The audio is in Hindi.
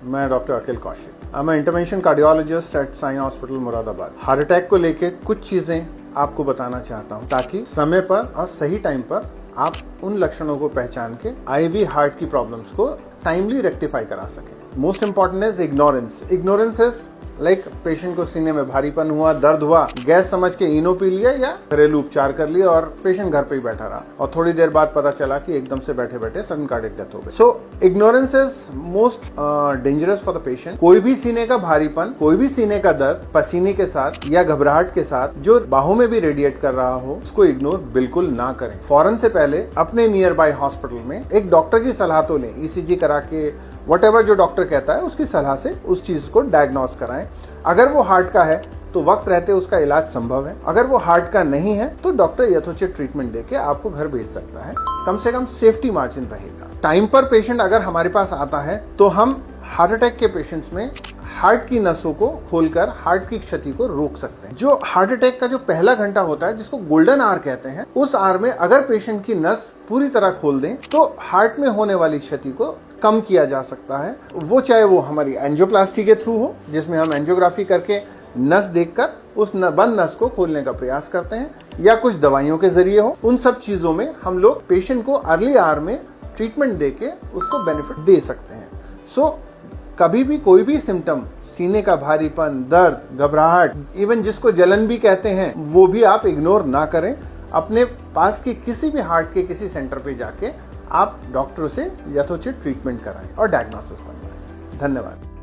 मैं doctor Akhil Kaushik. I am intervention cardiologist at Sai hospital Moradabad. Heart attack को लेके कुछ चीजें आपको बताना चाहता हूँ ताकि समय पर और सही टाइम पर आप उन लक्षणों को पहचान के आईवी हार्ट की प्रॉब्लम्स को टाइमली रेक्टिफाई करा सकें। Most important is ignorance. Ignorance is like patient को सीने में भारीपन हुआ, दर्द हुआ, गैस समझ के इनो पी लिया या घरेलू उपचार कर लिया और पेशेंट घर पे ही बैठा रहा और थोड़ी देर बाद पता चला कि एकदम से बैठे बैठे सडन कार्डियक डेथ हो गई। So ignorance is most dangerous for the patient. कोई भी सीने का भारीपन, कोई भी सीने का दर्द पसीने के साथ या घबराहट के साथ जो बाहों में भी रेडिएट कर रहा हो, उसको इग्नोर बिल्कुल ना करें। फौरन से पहले अपने नियर बाय हॉस्पिटल में एक डॉक्टर की सलाह तो लें, ईसीजी करा के व्हाटएवर जो डॉक्टर कहता है उसकी सलाह से उस चीज को डायग्नोस कराएं। अगर वो हार्ट का है तो वक्त रहते उसका इलाज संभव है, अगर वो हार्ट का नहीं है तो डॉक्टर यथोचित ट्रीटमेंट देके आपको घर भेज सकता है। कम से कम सेफ्टी मार्जिन रहेगा। टाइम पर पेशेंट अगर हमारे पास आता है तो हम हार्ट अटैक के पेशेंट्स में हार्ट की नसों को खोलकर हार्ट की क्षति को रोक सकते हैं। जो हार्ट अटैक का जो पहला घंटा होता है जिसको गोल्डन आवर कहते हैं, उस आवर में अगर पेशेंट की नस पूरी तरह खोल दें तो हार्ट में होने वाली क्षति को कम किया जा सकता है। वो चाहे वो हमारी एंजियोप्लास्टी के थ्रू हो, जिसमें हम एंजियोग्राफी करके नस देखकर उस बंद नस को खोलने का प्रयास करते हैं, या कुछ दवाइयों के जरिए हो। उन सब चीजों में हम लोग पेशेंट को अर्ली आवर में ट्रीटमेंट देके उसको बेनिफिट दे सकते हैं। सो कभी भी कोई भी सिम्टम, सीने का भारीपन, दर्द, घबराहट, इवन जिसको जलन भी कहते हैं, वो भी आप इग्नोर ना करें। अपने पास के किसी भी हार्ट के किसी सेंटर पे जाके आप डॉक्टर से यथोचित ट्रीटमेंट कराएं और डायग्नोसिस बनवाएं। धन्यवाद।